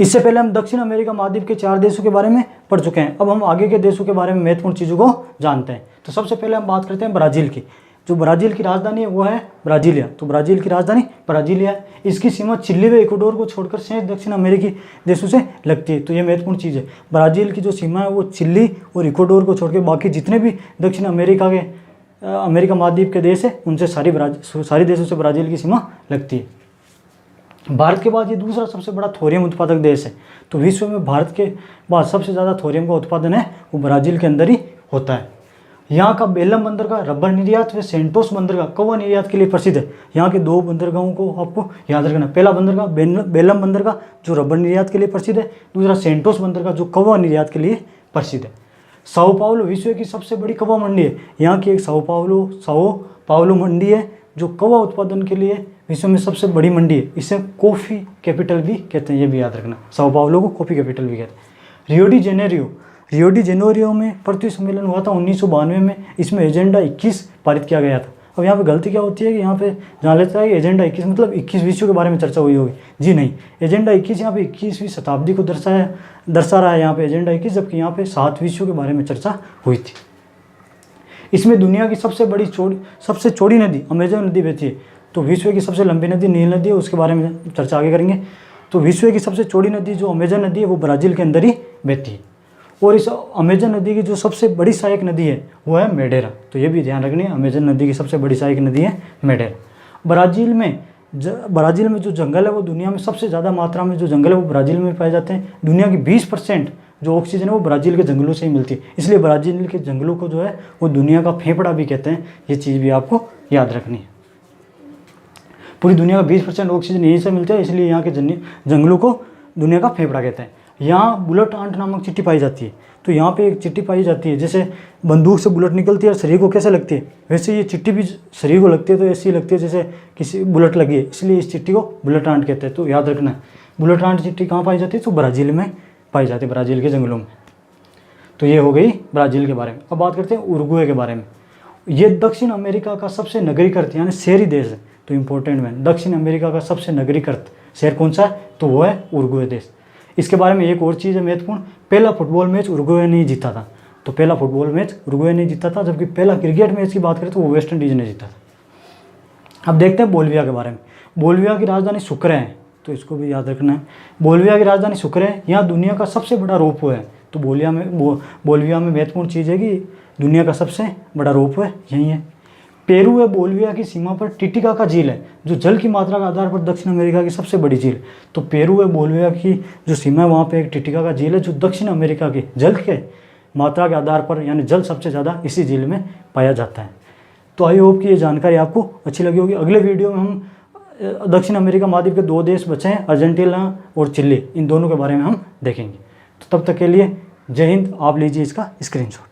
इससे पहले हम दक्षिण अमेरिका महाद्वीप के 4 देशों के बारे में पढ़ चुके हैं। अब हम आगे के देशों के बारे में महत्वपूर्ण चीज़ों को जानते हैं। तो सबसे पहले हम बात करते हैं ब्राज़ील की। जो ब्राज़ील की राजधानी है वो है ब्राज़ीलिया। तो ब्राज़ील की राजधानी ब्राज़ीलिया है। इसकी सीमा चिली व इक्वाडोर को छोड़कर शेष दक्षिण अमेरिकी देशों से लगती है। तो ये महत्वपूर्ण चीज़ है। ब्राज़ील की जो सीमा है वो चिली और इक्वाडोर को छोड़कर बाकी जितने भी दक्षिण अमेरिका महाद्वीप के देश है उनसे सारी देशों से ब्राज़ील की सीमा लगती है। भारत के बाद ये दूसरा सबसे बड़ा थोरियम उत्पादक देश है। तो विश्व में भारत के बाद सबसे ज़्यादा थोरियम का उत्पादन है वो ब्राज़ील के अंदर ही होता है। यहाँ का बेलम बंदरगाह रबर निर्यात व सेंटोस बंदरगाह कौवा निर्यात के लिए प्रसिद्ध है। यहाँ के 2 बंदरगाहों को आपको याद रखना। पहला बंदरगाह बेलम बंदरगाह जो रबर निर्यात के लिए प्रसिद्ध है, दूसरा सेंटोस बंदरगाह जो कौवा निर्यात के लिए प्रसिद्ध है। साओ पाउलो विश्व की सबसे बड़ी कौवा मंडी है। यहाँ की एक साओ पाउलो मंडी है जो कौवा उत्पादन के लिए विश्व में सबसे बड़ी मंडी है। इसे कॉफ़ी कैपिटल भी कहते हैं, ये भी याद रखना। साओ पाउलो को कॉफ़ी कैपिटल भी कहते हैं। रियो डी जेनेरियो में पृथ्वी सम्मेलन हुआ था 1992 में। इसमें एजेंडा 21 पारित किया गया था। अब यहाँ पे गलती क्या होती है कि यहाँ पे जान लेता है कि एजेंडा 21 मतलब 21 विश्व के बारे में चर्चा हुई होगी। जी नहीं, एजेंडा 21 यहाँ पे 21वीं शताब्दी को दर्शा रहा है यहाँ पे एजेंडा 21, जबकि यहाँ पे 7 विश्व के बारे में चर्चा हुई थी। इसमें दुनिया की सबसे चौड़ी नदी अमेजन नदी बहती है। तो विश्व की सबसे लंबी नदी नील नदी है, उसके बारे में चर्चा आगे करेंगे। तो विश्व की सबसे चौड़ी नदी जो अमेजन नदी है वो ब्राज़ील के अंदर ही बहती है। और इस अमेजन नदी की जो सबसे बड़ी सहायक नदी है वो है मेडेरा। तो ये भी ध्यान रखनी है, अमेजन नदी की सबसे बड़ी सहायक नदी है मेडेरा। ब्राज़ील में जो जंगल है वो दुनिया में सबसे ज़्यादा मात्रा में जो जंगल है वो ब्राज़ील में पाए जाते हैं। दुनिया की 20% जो ऑक्सीजन है वो ब्राज़ील के जंगलों से ही मिलती है। इसलिए ब्राज़ील के जंगलों को जो है वो दुनिया का फेफड़ा भी कहते हैं। ये चीज़ भी आपको याद रखनी है। पूरी दुनिया का 20% ऑक्सीजन यहीं से मिलता है, इसलिए यहाँ के जंगलों को दुनिया का फेफड़ा कहते हैं। यहाँ बुलेट आंट नामक चिट्टी पाई जाती है। तो यहाँ पे एक चिट्टी पाई जाती है, जैसे बंदूक से बुलेट निकलती है और शरीर को कैसे लगती है वैसे ये चिट्टी भी शरीर को लगती है। तो ऐसी लगती है जैसे किसी बुलेट लगी है, इसलिए इस चिट्टी को बुलेट आंट कहते हैं। तो याद रखना है, बुलेट आंट चिट्टी कहाँ पाई जाती है? तो ब्राज़ील में पाई जाती है, ब्राज़ील के जंगलों में। तो ये हो गई ब्राज़ील के बारे में। अब बात करते हैं उरुग्वे के बारे में। ये दक्षिण अमेरिका का सबसे नगरीकृत यानी शहरी देश है। तो इंपॉर्टेंट में दक्षिण अमेरिका का सबसे नगरीकृत शहर कौन सा है? तो वो है उरुग्वे देश। इसके बारे में एक और चीज़ है महत्वपूर्ण, पहला फुटबॉल मैच उरुग्वे ने जीता था। तो पहला फुटबॉल मैच उरुग्वे ने जीता था, जबकि पहला क्रिकेट मैच की बात करें तो वो वेस्ट इंडीज़ ने जीता था। अब देखते हैं बोलिविया के बारे में। बोलिविया की राजधानी सुक्रे है, तो इसको भी याद रखना है। बोलिविया की राजधानी सुक्रे है। यहाँ दुनिया का सबसे बड़ा रोपवे है। तो बोलिविया में महत्वपूर्ण चीज़ है कि दुनिया का सबसे बड़ा रोपवे यहीं है। पेरू व बोलिविया की सीमा पर टिटिका का झील है, जो जल की मात्रा के आधार पर दक्षिण अमेरिका की सबसे बड़ी झील। तो पेरू व बोलिविया की जो सीमा है वहाँ पे एक टिटिका का झील है, जो दक्षिण अमेरिका के जल के मात्रा के आधार पर यानी जल सबसे ज़्यादा इसी झील में पाया जाता है। तो आई होप कि ये जानकारी आपको अच्छी लगी होगी। अगले वीडियो में हम दक्षिण अमेरिका महाद्वीप के 2 देश बचे हैं, अर्जेंटीना और चिली, इन दोनों के बारे में हम देखेंगे। तो तब तक के लिए जय हिंद। आप लीजिए इसका स्क्रीनशॉट।